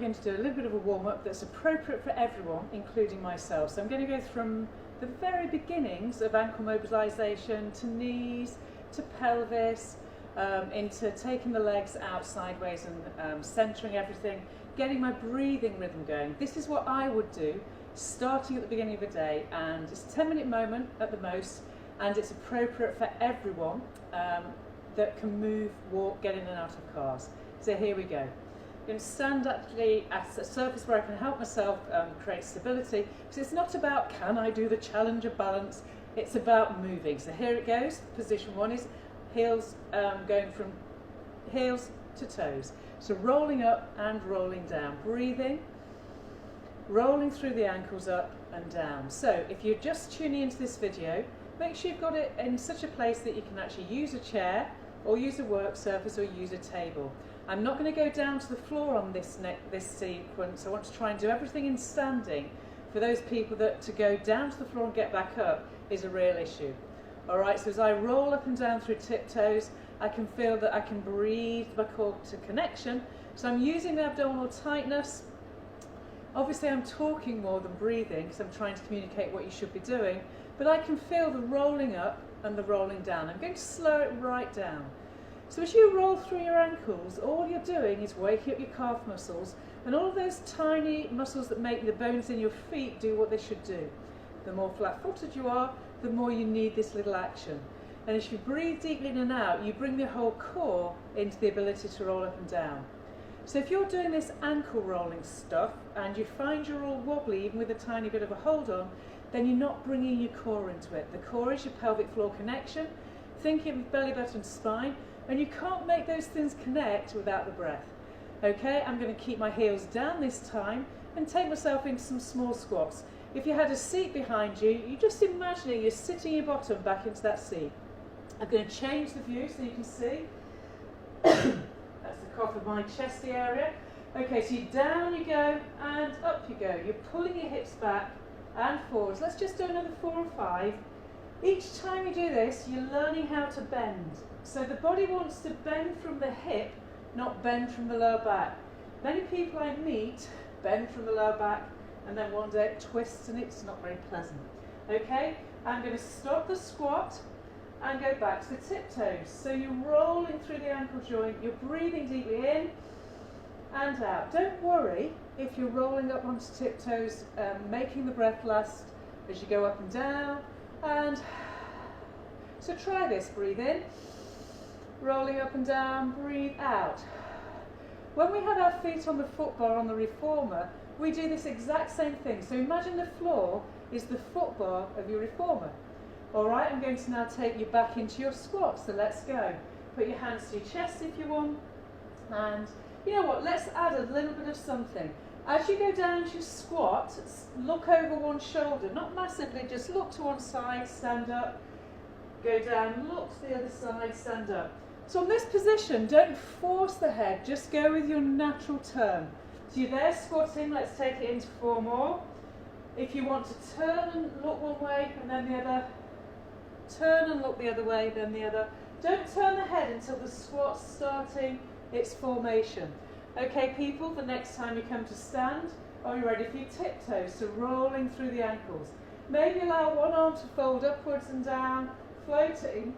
going to do a little bit of a warm-up that's appropriate for everyone, including myself. So I'm going to go from the very beginnings of ankle mobilisation to knees, to pelvis, into taking the legs out sideways and centering everything, getting my breathing rhythm going. This is what I would do starting at the beginning of the day, and it's a 10-minute moment at the most, and it's appropriate for everyone that can move, walk, get in and out of cars. So here we go. I'm going to stand actually at a surface where I can help myself create stability, because it's not about can I do the challenge of balance, it's about moving. So here it goes. Position one is heels going from heels to toes. So rolling up and rolling down, breathing, rolling through the ankles up and down. So if you're just tuning into this video, make sure you've got it in such a place that you can actually use a chair or use a work surface or use a table. I'm not going to go down to the floor on this sequence. I want to try and do everything in standing. For those people that to go down to the floor and get back up is a real issue. All right, so as I roll up and down through tiptoes, I can feel that I can breathe my core to connection. So I'm using the abdominal tightness. Obviously I'm talking more than breathing because I'm trying to communicate what you should be doing, but I can feel the rolling up and the rolling down. I'm going to slow it right down. So as you roll through your ankles, all you're doing is waking up your calf muscles and all of those tiny muscles that make the bones in your feet do what they should do. The more flat-footed you are, the more you need this little action. And as you breathe deeply in and out, you bring the whole core into the ability to roll up and down. So if you're doing this ankle rolling stuff and you find you're all wobbly, even with a tiny bit of a hold on, then you're not bringing your core into it. The core is your pelvic floor connection, thinking of belly button spine, and you can't make those things connect without the breath. Okay, I'm going to keep my heels down this time and take myself into some small squats. If you had a seat behind you, you just imagining you're sitting your bottom back into that seat. I'm going to change the view so you can see. That's the cough of my chesty area. Okay, so down you go and up you go. You're pulling your hips back and forwards. Let's just do another 4 or 5. Each time you do this, you're learning how to bend. So the body wants to bend from the hip, not bend from the lower back. Many people I meet bend from the lower back and then one day it twists and it's not very pleasant. Okay, I'm going to stop the squat and go back to the tiptoes. So you're rolling through the ankle joint, you're breathing deeply in and out. Don't worry if you're rolling up onto tiptoes, making the breath last as you go up and down. And so try this, breathe in, rolling up and down, breathe out. When we have our feet on the foot bar on the reformer, we do this exact same thing. So imagine the floor is the foot bar of your reformer. All right, I'm going to now take you back into your squat, so let's go. Put your hands to your chest if you want, and you know what, let's add a little bit of something. As you go down to your squat, look over one shoulder, not massively, just look to one side, stand up, go down, look to the other side, stand up. So in this position, don't force the head, just go with your natural turn. So you're there squatting, let's take it into 4 more. If you want to turn and look one way and then the other, turn and look the other way, then the other. Don't turn the head until the squat's starting its formation. Okay people, the next time you come to stand, are you ready for your tiptoes? So rolling through the ankles. Maybe allow one arm to fold upwards and down, floating,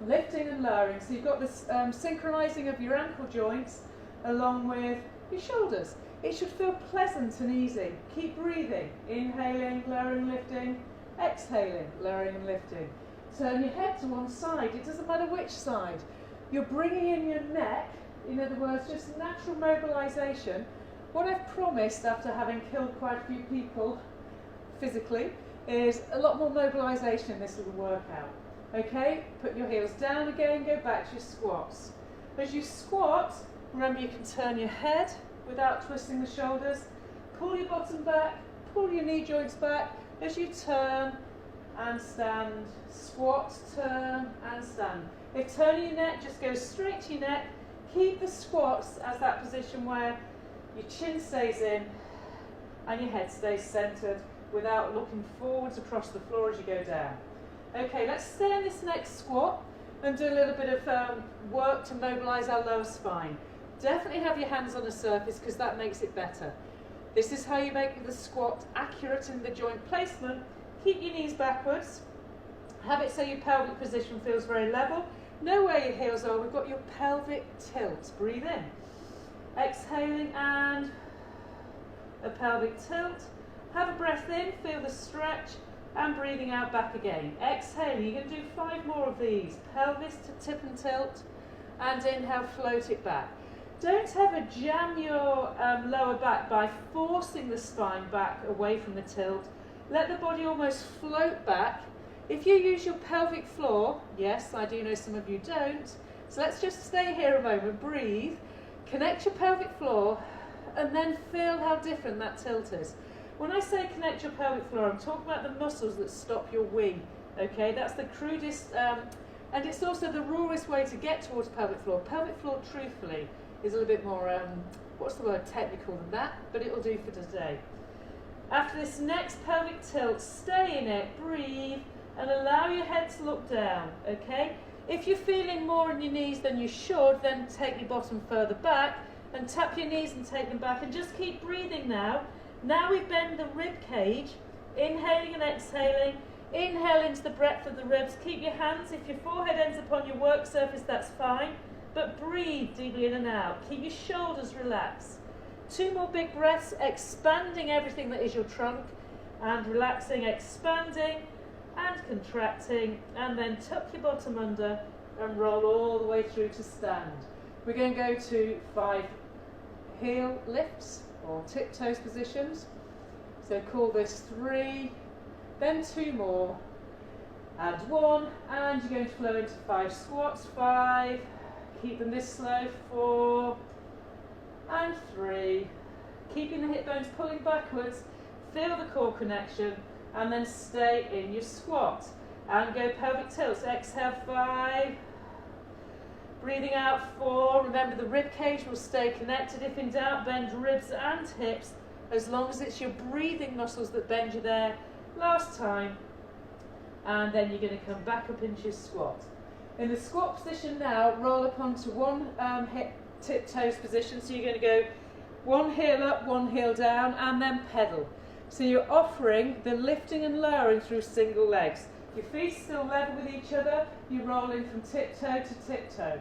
lifting and lowering. So you've got this synchronizing of your ankle joints along with your shoulders. It should feel pleasant and easy. Keep breathing, inhaling, lowering, lifting, exhaling, lowering and lifting. Turn your head to one side, it doesn't matter which side. You're bringing in your neck, in other words, just natural mobilization. What I've promised after having killed quite a few people physically is a lot more mobilization in this little workout. Okay, put your heels down again, go back to your squats. As you squat, remember you can turn your head without twisting the shoulders, pull your bottom back, pull your knee joints back as you turn and stand, squat, turn and stand. If turning your neck, just go straight to your neck. Keep the squats as that position where your chin stays in and your head stays centered without looking forwards across the floor as you go down. Okay, let's stay in this next squat and do a little bit of work to mobilize our lower spine. Definitely have your hands on a surface because that makes it better. This is how you make the squat accurate in the joint placement. Keep your knees backwards. Have it so your pelvic position feels very level. Know where your heels are. We've got your pelvic tilt. Breathe in. Exhaling and a pelvic tilt. Have a breath in, feel the stretch, and breathing out back again. Exhaling, you're going to do 5 more of these. Pelvis to tip and tilt, and inhale, float it back. Don't ever jam your lower back by forcing the spine back away from the tilt. Let the body almost float back. If you use your pelvic floor, yes, I do know some of you don't, so let's just stay here a moment, breathe, connect your pelvic floor, and then feel how different that tilt is. When I say connect your pelvic floor, I'm talking about the muscles that stop your wing, okay? That's the crudest, and it's also the rawest way to get towards pelvic floor. Pelvic floor, truthfully, is a little bit more, what's the word, technical than that, but it'll do for today. After this next pelvic tilt, stay in it, breathe, and allow your head to look down, okay? If you're feeling more in your knees than you should, then take your bottom further back and tap your knees and take them back, and just keep breathing now. Now we bend the rib cage, inhaling and exhaling. Inhale into the breadth of the ribs. Keep your hands, if your forehead ends upon your work surface, that's fine, but breathe deeply in and out. Keep your shoulders relaxed. 2 more big breaths, expanding everything that is your trunk, and relaxing, expanding, and contracting, and then tuck your bottom under and roll all the way through to stand. We're going to go to 5 heel lifts or tiptoes positions. So call this 3, then 2 more, add 1, and you're going to flow into 5 squats. 5, keep them this slow, 4, and 3. Keeping the hip bones pulling backwards, feel the core connection, and then stay in your squat. And go pelvic tilts. Exhale, 5. Breathing out, 4. Remember the rib cage will stay connected. If in doubt, bend ribs and hips, as long as it's your breathing muscles that bend you there. Last time. And then you're going to come back up into your squat. In the squat position now, roll up onto 1 hip tiptoes position. So you're going to go 1 heel up, 1 heel down, and then pedal. So you're offering the lifting and lowering through single legs. Your feet still level with each other, you're rolling from tiptoe to tiptoe.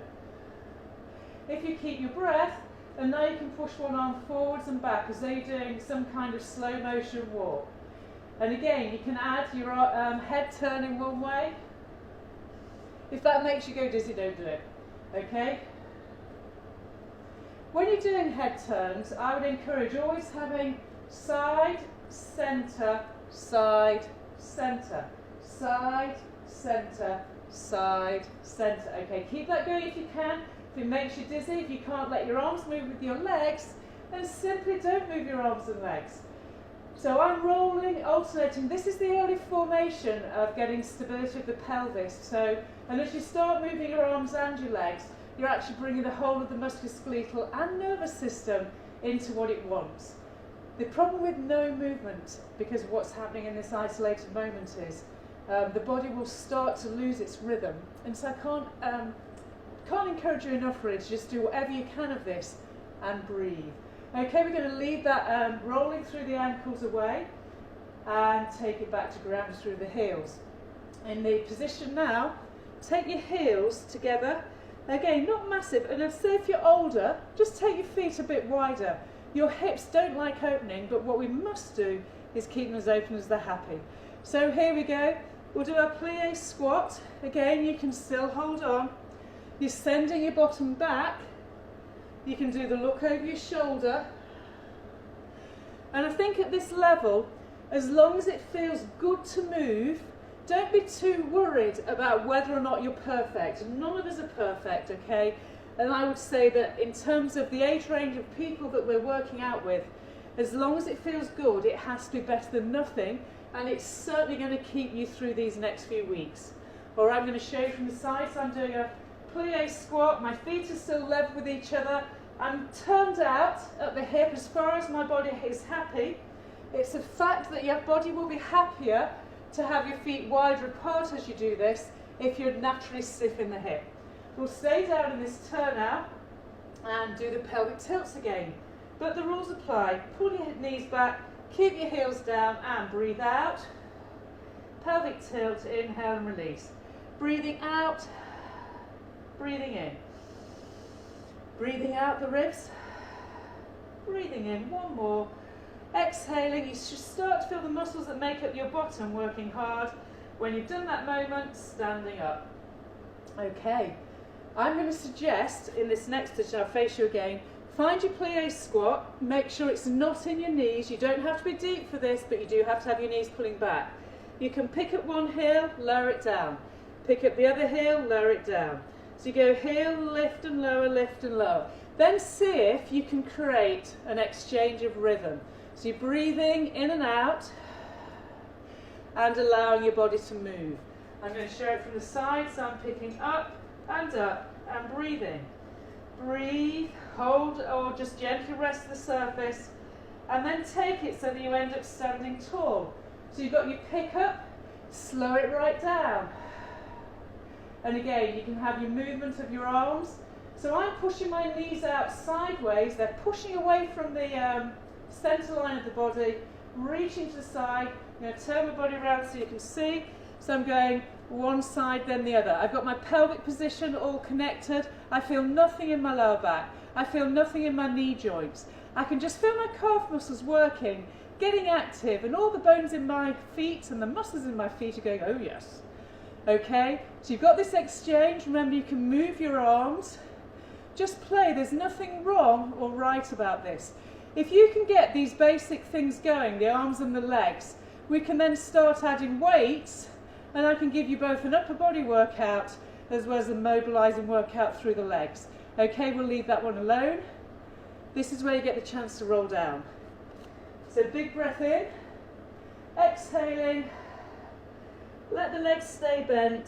If you keep your breath, and now you can push one arm forwards and back as though you're doing some kind of slow motion walk. And again, you can add your head turning one way. If that makes you go dizzy, don't do it, okay? When you're doing head turns, I would encourage always having side, centre, side, centre, side, centre, side, centre. Okay, keep that going if you can. If it makes you dizzy, if you can't let your arms move with your legs, then simply don't move your arms and legs. So I'm rolling, alternating. This is the early formation of getting stability of the pelvis. So, and as you start moving your arms and your legs, you're actually bringing the whole of the musculoskeletal and nervous system into what it wants. The problem with no movement, because of what's happening in this isolated moment, is the body will start to lose its rhythm. And so I can't encourage you enough really to just do whatever you can of this and breathe. Okay, we're going to leave that rolling through the ankles away and take it back to ground through the heels. In the position now, take your heels together. Again, not massive, and I'd say if you're older, just take your feet a bit wider. Your hips don't like opening, but what we must do is keep them as open as they're happy. So here we go. We'll do our plie squat. Again, you can still hold on. You're sending your bottom back. You can do the look over your shoulder. And I think at this level, as long as it feels good to move, don't be too worried about whether or not you're perfect. None of us are perfect, okay? And I would say that in terms of the age range of people that we're working out with, as long as it feels good, it has to be better than nothing, and it's certainly going to keep you through these next few weeks. Or I'm going to show you from the side, so I'm doing a plie squat, my feet are still level with each other, I'm turned out at the hip as far as my body is happy. It's a fact that your body will be happier to have your feet wider apart as you do this if you're naturally stiff in the hip. We'll stay down in this turnout, and do the pelvic tilts again. But the rules apply. Pull your knees back, keep your heels down and breathe out. Pelvic tilt, inhale and release. Breathing out, breathing in. Breathing out the ribs, breathing in, one more. Exhaling, you should start to feel the muscles that make up your bottom working hard. When you've done that moment, standing up. Okay, I'm going to suggest in this next position, I'll face you again, find your plie squat, make sure it's not in your knees. You don't have to be deep for this, but you do have to have your knees pulling back. You can pick up one heel, lower it down. Pick up the other heel, lower it down. So you go heel, lift and lower, lift and lower. Then see if you can create an exchange of rhythm. So you're breathing in and out and allowing your body to move. I'm going to show it from the side, so I'm picking up and breathing. Breathe, hold or just gently rest the surface and then take it so that you end up standing tall. So you've got your pick up, slow it right down. And again, you can have your movement of your arms. So I'm pushing my knees out sideways, they're pushing away from the centre line of the body, reaching to the side. I'm going to turn my body around so you can see. So I'm going one side then the other. I've got my pelvic position all connected. I feel nothing in my lower back. I feel nothing in my knee joints. I can just feel my calf muscles working, getting active, and all the bones in my feet and the muscles in my feet are going, oh yes. Okay, so you've got this exchange. Remember, you can move your arms. Just play. There's nothing wrong or right about this. If you can get these basic things going, the arms and the legs, we can then start adding weights, and I can give you both an upper body workout as well as a mobilising workout through the legs. Okay, we'll leave that one alone. This is where you get the chance to roll down. So big breath in, exhaling, let the legs stay bent,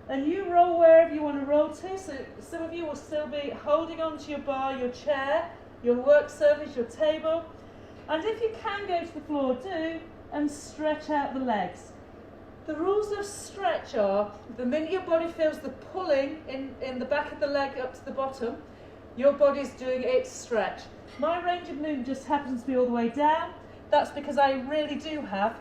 and you roll wherever you want to roll to. So some of you will still be holding onto your bar, your chair, your work surface, your table. And if you can go to the floor, do, and stretch out the legs. The rules of stretch are, the minute your body feels the pulling in the back of the leg up to the bottom, your body's doing its stretch. My range of movement just happens to be all the way down. That's because I really do have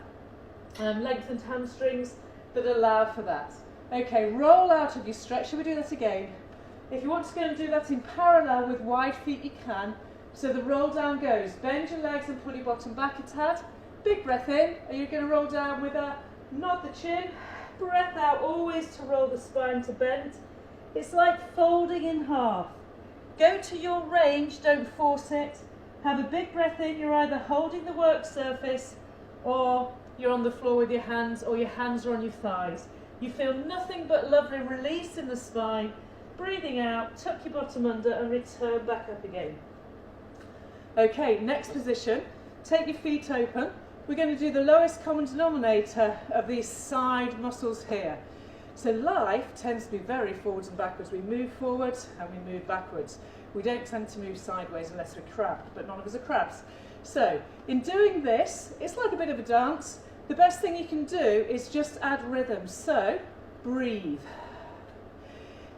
lengthened hamstrings that allow for that. Okay, roll out of your stretch. Shall we do that again? If you want to go and do that in parallel with wide feet, you can. So the roll down goes. Bend your legs and pull your bottom back a tad. Big breath in. Are you going to roll down with a nod the chin? Breath out, always to roll the spine to bend. It's like folding in half. Go to your range, don't force it. Have a big breath in. You're either holding the work surface or you're on the floor with your hands, or your hands are on your thighs. You feel nothing but lovely release in the spine. Breathing out, tuck your bottom under and return back up again. Okay, next position. Take your feet open. We're going to do the lowest common denominator of these side muscles here. So life tends to be very forwards and backwards. We move forwards and we move backwards. We don't tend to move sideways unless we're crabbed, but none of us are crabs. So in doing this, it's like a bit of a dance. The best thing you can do is just add rhythm. So breathe.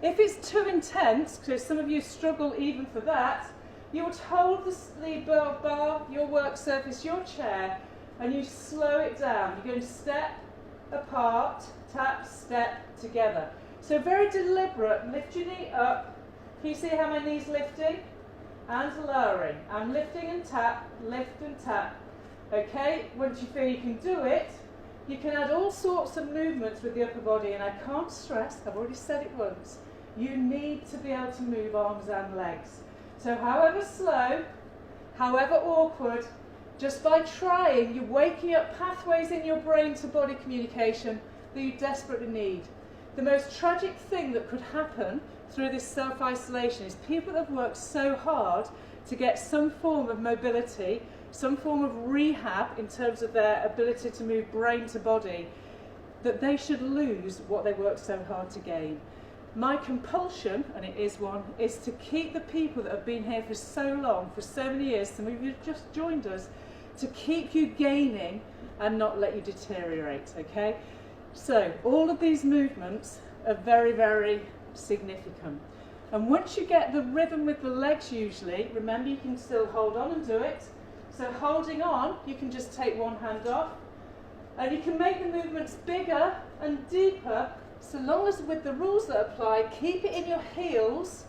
If it's too intense, because some of you struggle even for that, you would hold the bar, your work surface, your chair, and you slow it down. You're going to step apart, tap, step together. So very deliberate. Lift your knee up. Can you see how my knee's lifting? And lowering. I'm lifting and tap, lift and tap. Okay, once you feel you can do it, you can add all sorts of movements with the upper body, and I can't stress, I've already said it once, you need to be able to move arms and legs. So however slow, however awkward, just by trying, you're waking up pathways in your brain to body communication that you desperately need. The most tragic thing that could happen through this self-isolation is people that have worked so hard to get some form of mobility, some form of rehab in terms of their ability to move brain to body, that they should lose what they worked so hard to gain. My compulsion, and it is one, is to keep the people that have been here for so long, for so many years, some of you have just joined us, to keep you gaining and not let you deteriorate, okay? So all of these movements are very, very significant. And once you get the rhythm with the legs usually, remember you can still hold on and do it. So holding on, you can just take one hand off, and you can make the movements bigger and deeper, so long as with the rules that apply, keep it in your heels,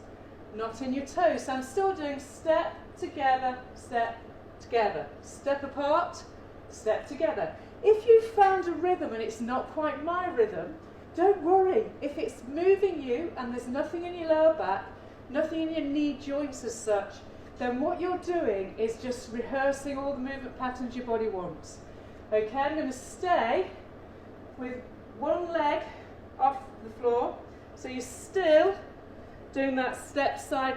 not in your toes. So I'm still doing step together, step together, step apart, step together. If you've found a rhythm and it's not quite my rhythm, don't worry. If it's moving you and there's nothing in your lower back, nothing in your knee joints as such, then what you're doing is just rehearsing all the movement patterns your body wants. Okay, I'm going to stay with one leg off the floor, so you're still doing that step side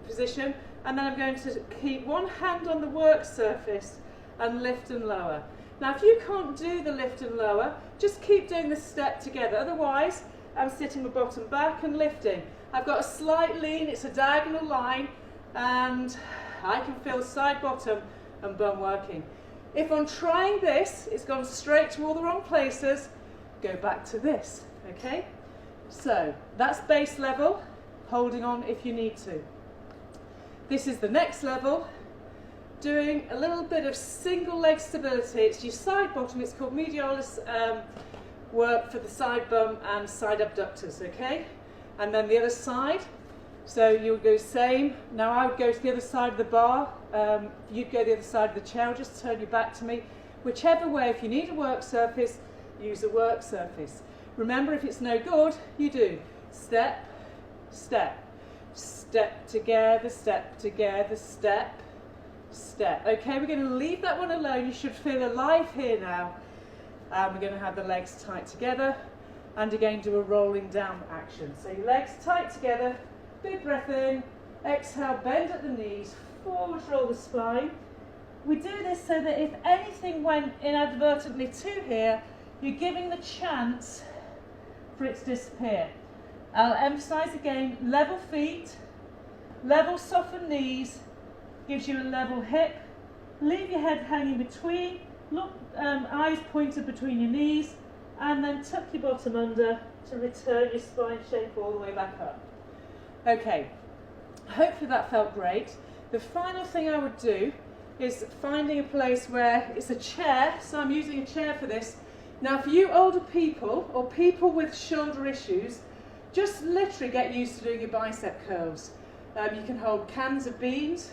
position, and then I'm going to keep one hand on the work surface and lift and lower. Now if you can't do the lift and lower, just keep doing the step together. Otherwise, I'm sitting with bottom back and lifting. I've got a slight lean, it's a diagonal line, and I can feel side, bottom and bum working. If I'm trying this, it's gone straight to all the wrong places, go back to this, okay? So that's base level, holding on if you need to. This is the next level, doing a little bit of single leg stability. It's your side bottom, it's called medialis work for the side bum and side abductors, okay? And then the other side, so you'll go same. Now I would go to the other side of the bar, you'd go the other side of the chair, just turn your back to me. Whichever way, if you need a work surface, use a work surface. Remember, if it's no good, you do step, step, step together, step together, step, step. Okay, we're going to leave that one alone. You should feel alive here now. We're going to have the legs tight together, and again do a rolling down action. So your legs tight together, big breath in, exhale, bend at the knees, forward roll the spine. We do this so that if anything went inadvertently to here, you're giving the chance for it to disappear. I'll emphasize again, level feet, level softened knees, gives you a level hip. Leave your head hanging between, look, eyes pointed between your knees, and then tuck your bottom under to return your spine shape all the way back up. Okay, hopefully that felt great. The final thing I would do is finding a place where it's a chair, so I'm using a chair for this. Now for you older people or people with shoulder issues, just literally get used to doing your bicep curls. You can hold cans of beans.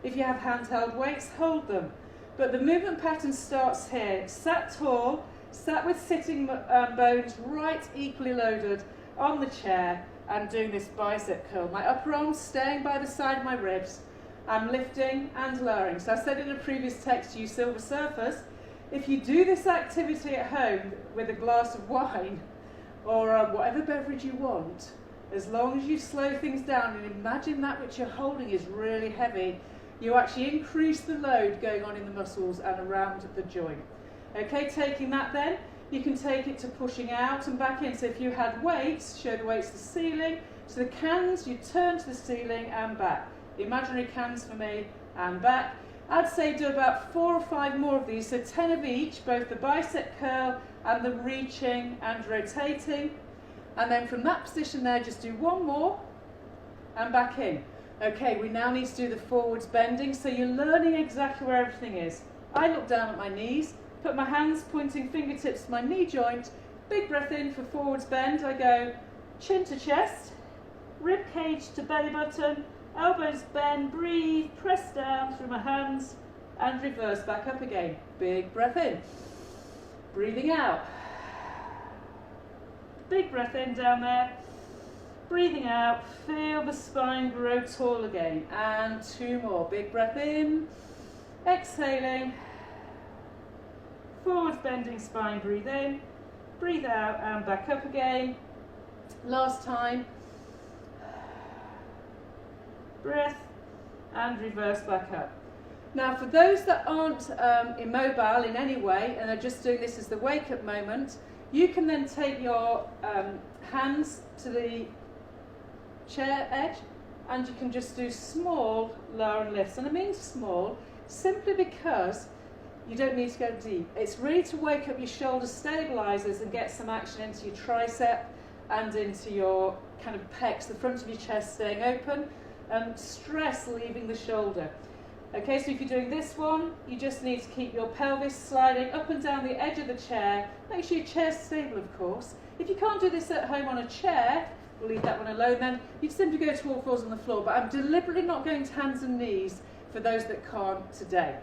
If you have handheld weights, hold them. But the movement pattern starts here, sat tall, sat with sitting bones right equally loaded on the chair, and doing this bicep curl. My upper arm's staying by the side of my ribs. I'm lifting and lowering. So I said in a previous text to you silver surfers, if you do this activity at home with a glass of wine or whatever beverage you want, as long as you slow things down and imagine that which you're holding is really heavy, you actually increase the load going on in the muscles and around the joint. Okay, taking that then, you can take it to pushing out and back in. So if you had weights, show the weights to the ceiling. So the cans, you turn to the ceiling and back. The imaginary cans for me and back. I'd say do about 4 or 5 more of these, so 10 of each, both the bicep curl and the reaching and rotating. And then from that position there, just do 1 more and back in. Okay, we now need to do the forwards bending, so you're learning exactly where everything is. I look down at my knees, put my hands pointing fingertips to my knee joint, big breath in for forwards bend. I go chin to chest, rib cage to belly button, elbows bend, breathe, press down through my hands and reverse back up again. Big breath in, breathing out. Big breath in down there, breathing out, feel the spine grow tall again. And 2 more, big breath in, exhaling, forwards bending spine, breathe in, breathe out and back up again. Last time. Breath and reverse back up. Now for those that aren't immobile in any way and are just doing this as the wake up moment, you can then take your hands to the chair edge and you can just do small lower and lifts. And I mean small simply because you don't need to go deep. It's really to wake up your shoulder stabilizers and get some action into your tricep and into your kind of pecs, the front of your chest staying open, and stress leaving the shoulder. Okay, so if you're doing this one, you just need to keep your pelvis sliding up and down the edge of the chair. Make sure your chair's stable, of course. If you can't do this at home on a chair, we'll leave that one alone then. You simply go to all fours on the floor, but I'm deliberately not going to hands and knees for those that can't today.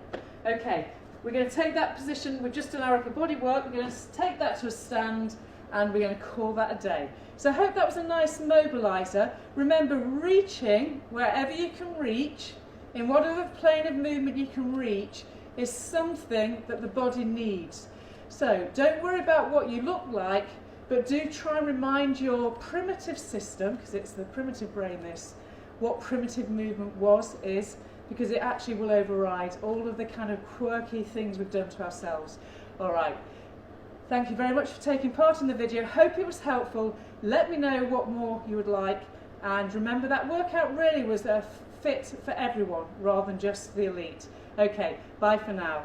Okay, we're going to take that position, we've just done our upper body work, we're going to take that to a stand, and we're going to call that a day. So I hope that was a nice mobiliser. Remember, reaching wherever you can reach, in whatever plane of movement you can reach, is something that the body needs. So don't worry about what you look like, but do try and remind your primitive system, because it's the primitive brain this, what primitive movement is, because it actually will override all of the kind of quirky things we've done to ourselves. All right. Thank you very much for taking part in the video. Hope it was helpful. Let me know what more you would like. And remember, that workout really was a fit for everyone rather than just the elite. Okay, bye for now.